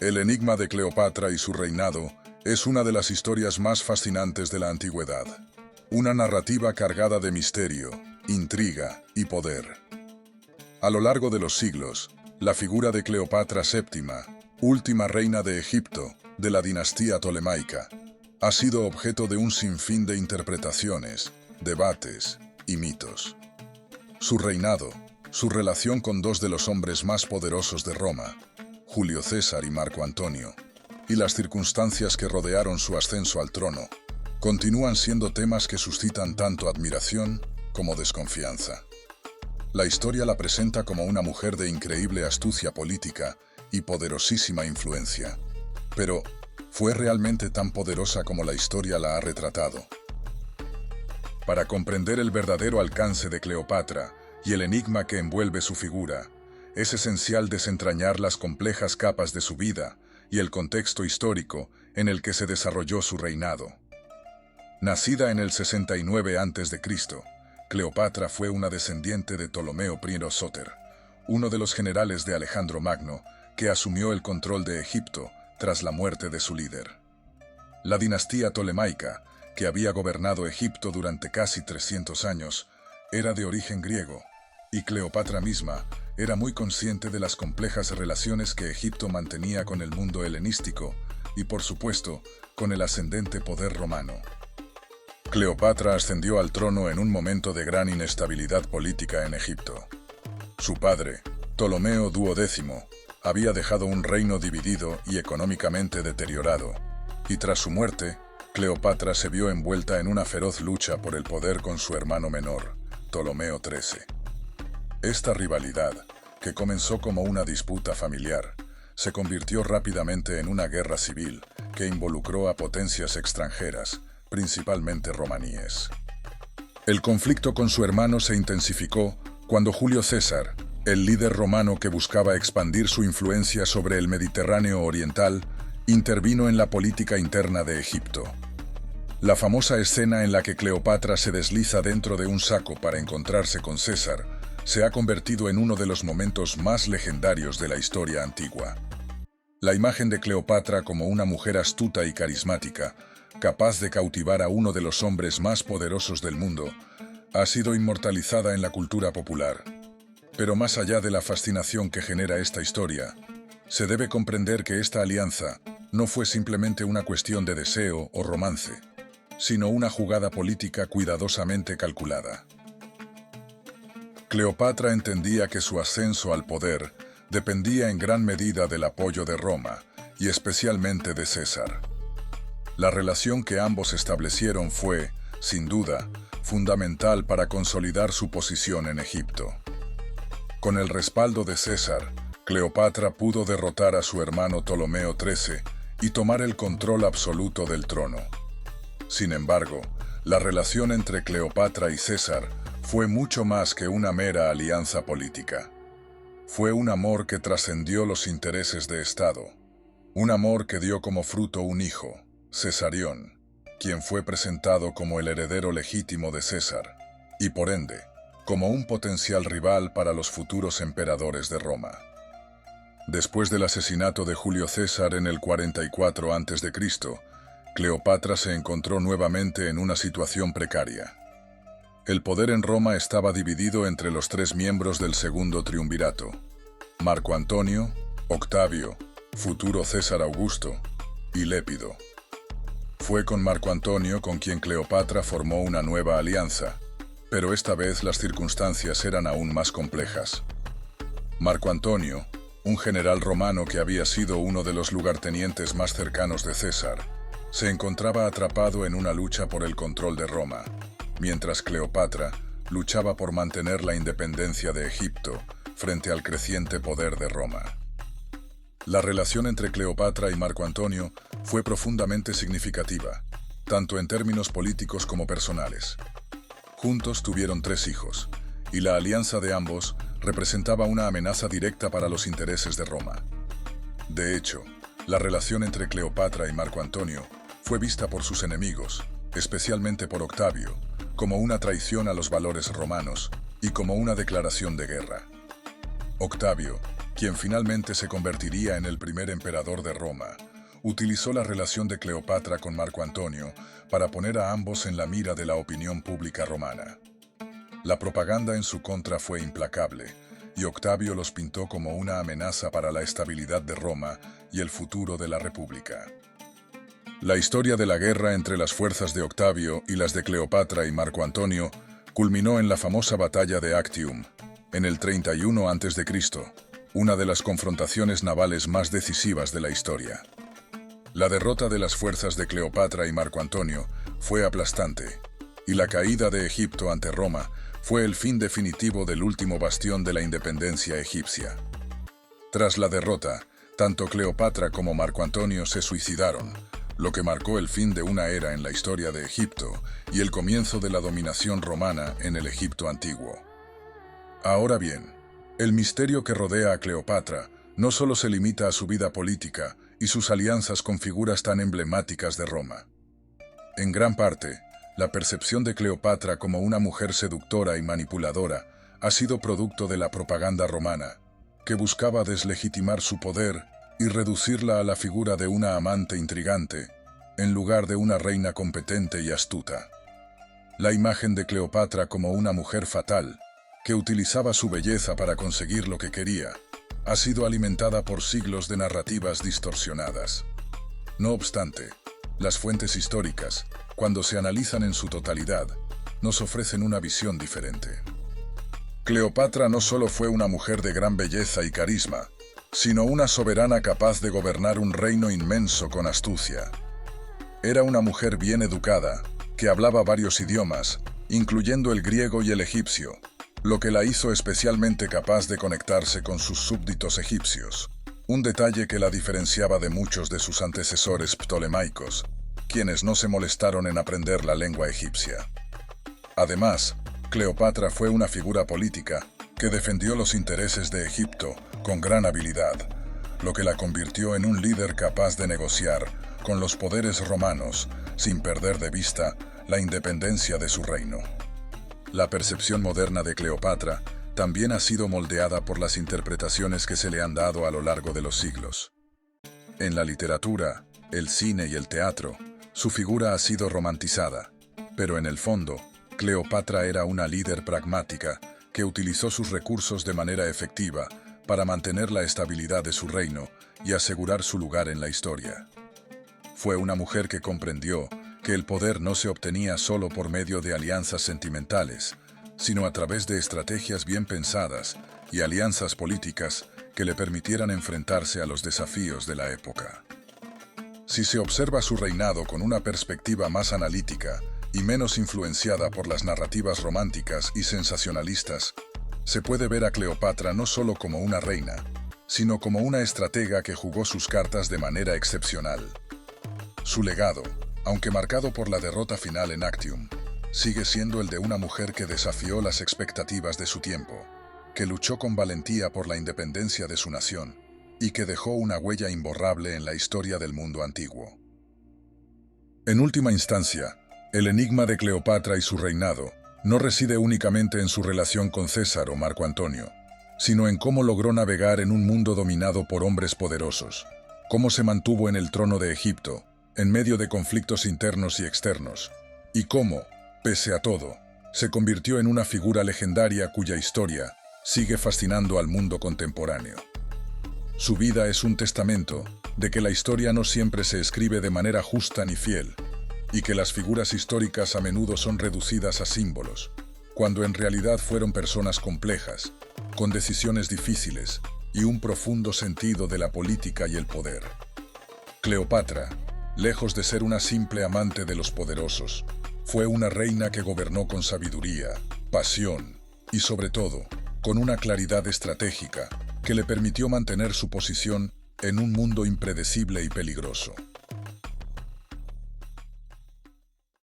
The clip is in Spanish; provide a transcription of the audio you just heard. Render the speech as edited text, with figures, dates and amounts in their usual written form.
El enigma de Cleopatra y su reinado es una de las historias más fascinantes de la antigüedad. Una narrativa cargada de misterio, intriga y poder. A lo largo de los siglos, la figura de Cleopatra VII, última reina de Egipto, de la dinastía tolemaica, ha sido objeto de un sinfín de interpretaciones, debates y mitos. Su reinado, su relación con dos de los hombres más poderosos de Roma, Julio César y Marco Antonio, y las circunstancias que rodearon su ascenso al trono, continúan siendo temas que suscitan tanto admiración como desconfianza. La historia la presenta como una mujer de increíble astucia política y poderosísima influencia. Pero, ¿fue realmente tan poderosa como la historia la ha retratado? Para comprender el verdadero alcance de Cleopatra y el enigma que envuelve su figura, es esencial desentrañar las complejas capas de su vida y el contexto histórico en el que se desarrolló su reinado. Nacida en el 69 a.C., Cleopatra fue una descendiente de Ptolomeo I Sóter, uno de los generales de Alejandro Magno que asumió el control de Egipto tras la muerte de su líder. La dinastía tolemaica, que había gobernado Egipto durante casi 300 años, era de origen griego, y Cleopatra misma era muy consciente de las complejas relaciones que Egipto mantenía con el mundo helenístico y, por supuesto, con el ascendente poder romano. Cleopatra ascendió al trono en un momento de gran inestabilidad política en Egipto. Su padre, Ptolomeo XII, había dejado un reino dividido y económicamente deteriorado, y tras su muerte, Cleopatra se vio envuelta en una feroz lucha por el poder con su hermano menor, Ptolomeo XIII. Esta rivalidad, que comenzó como una disputa familiar, se convirtió rápidamente en una guerra civil que involucró a potencias extranjeras, principalmente romaníes. El conflicto con su hermano se intensificó cuando Julio César, el líder romano que buscaba expandir su influencia sobre el Mediterráneo oriental, intervino en la política interna de Egipto. La famosa escena en la que Cleopatra se desliza dentro de un saco para encontrarse con César se ha convertido en uno de los momentos más legendarios de la historia antigua. La imagen de Cleopatra como una mujer astuta y carismática, capaz de cautivar a uno de los hombres más poderosos del mundo, ha sido inmortalizada en la cultura popular. Pero más allá de la fascinación que genera esta historia, se debe comprender que esta alianza no fue simplemente una cuestión de deseo o romance, sino una jugada política cuidadosamente calculada. Cleopatra entendía que su ascenso al poder dependía en gran medida del apoyo de Roma, y especialmente de César. La relación que ambos establecieron fue, sin duda, fundamental para consolidar su posición en Egipto. Con el respaldo de César, Cleopatra pudo derrotar a su hermano Ptolomeo XIII y tomar el control absoluto del trono. Sin embargo, la relación entre Cleopatra y César fue mucho más que una mera alianza política. Fue un amor que trascendió los intereses de Estado. Un amor que dio como fruto un hijo, Cesarión, quien fue presentado como el heredero legítimo de César, y por ende, como un potencial rival para los futuros emperadores de Roma. Después del asesinato de Julio César en el 44 a.C., Cleopatra se encontró nuevamente en una situación precaria. El poder en Roma estaba dividido entre los tres miembros del segundo triunvirato: Marco Antonio, Octavio, futuro César Augusto, y Lépido. Fue con Marco Antonio con quien Cleopatra formó una nueva alianza, pero esta vez las circunstancias eran aún más complejas. Marco Antonio, un general romano que había sido uno de los lugartenientes más cercanos de César, se encontraba atrapado en una lucha por el control de Roma, mientras Cleopatra luchaba por mantener la independencia de Egipto frente al creciente poder de Roma. La relación entre Cleopatra y Marco Antonio fue profundamente significativa, tanto en términos políticos como personales. Juntos tuvieron 3 hijos, y la alianza de ambos representaba una amenaza directa para los intereses de Roma. De hecho, la relación entre Cleopatra y Marco Antonio fue vista por sus enemigos, especialmente por Octavio, como una traición a los valores romanos y como una declaración de guerra. Octavio, quien finalmente se convertiría en el primer emperador de Roma, utilizó la relación de Cleopatra con Marco Antonio para poner a ambos en la mira de la opinión pública romana. La propaganda en su contra fue implacable, y Octavio los pintó como una amenaza para la estabilidad de Roma y el futuro de la República. La historia de la guerra entre las fuerzas de Octavio y las de Cleopatra y Marco Antonio culminó en la famosa batalla de Actium, en el 31 a.C., una de las confrontaciones navales más decisivas de la historia. La derrota de las fuerzas de Cleopatra y Marco Antonio fue aplastante, y la caída de Egipto ante Roma fue el fin definitivo del último bastión de la independencia egipcia. Tras la derrota, tanto Cleopatra como Marco Antonio se suicidaron, lo que marcó el fin de una era en la historia de Egipto y el comienzo de la dominación romana en el Egipto antiguo. Ahora bien, el misterio que rodea a Cleopatra no solo se limita a su vida política y sus alianzas con figuras tan emblemáticas de Roma. En gran parte, la percepción de Cleopatra como una mujer seductora y manipuladora ha sido producto de la propaganda romana, que buscaba deslegitimar su poder y reducirla a la figura de una amante intrigante, en lugar de una reina competente y astuta. La imagen de Cleopatra como una mujer fatal, que utilizaba su belleza para conseguir lo que quería, ha sido alimentada por siglos de narrativas distorsionadas. No obstante, las fuentes históricas, cuando se analizan en su totalidad, nos ofrecen una visión diferente. Cleopatra no solo fue una mujer de gran belleza y carisma, sino una soberana capaz de gobernar un reino inmenso con astucia. Era una mujer bien educada, que hablaba varios idiomas, incluyendo el griego y el egipcio, lo que la hizo especialmente capaz de conectarse con sus súbditos egipcios, un detalle que la diferenciaba de muchos de sus antecesores ptolemaicos, quienes no se molestaron en aprender la lengua egipcia. Además, Cleopatra fue una figura política que defendió los intereses de Egipto con gran habilidad, lo que la convirtió en un líder capaz de negociar con los poderes romanos sin perder de vista la independencia de su reino. La percepción moderna de Cleopatra también ha sido moldeada por las interpretaciones que se le han dado a lo largo de los siglos. En la literatura, el cine y el teatro, su figura ha sido romantizada, pero en el fondo, Cleopatra era una líder pragmática que utilizó sus recursos de manera efectiva para mantener la estabilidad de su reino y asegurar su lugar en la historia. Fue una mujer que comprendió que el poder no se obtenía solo por medio de alianzas sentimentales, sino a través de estrategias bien pensadas y alianzas políticas que le permitieran enfrentarse a los desafíos de la época. Si se observa su reinado con una perspectiva más analítica y menos influenciada por las narrativas románticas y sensacionalistas, se puede ver a Cleopatra no solo como una reina, sino como una estratega que jugó sus cartas de manera excepcional. Su legado, aunque marcado por la derrota final en Actium, sigue siendo el de una mujer que desafió las expectativas de su tiempo, que luchó con valentía por la independencia de su nación y que dejó una huella imborrable en la historia del mundo antiguo. En última instancia, el enigma de Cleopatra y su reinado no reside únicamente en su relación con César o Marco Antonio, sino en cómo logró navegar en un mundo dominado por hombres poderosos, cómo se mantuvo en el trono de Egipto, en medio de conflictos internos y externos, y cómo, pese a todo, se convirtió en una figura legendaria cuya historia sigue fascinando al mundo contemporáneo. Su vida es un testamento de que la historia no siempre se escribe de manera justa ni fiel, y que las figuras históricas a menudo son reducidas a símbolos, cuando en realidad fueron personas complejas, con decisiones difíciles y un profundo sentido de la política y el poder. Cleopatra, lejos de ser una simple amante de los poderosos, fue una reina que gobernó con sabiduría, pasión y, sobre todo, con una claridad estratégica que le permitió mantener su posición en un mundo impredecible y peligroso.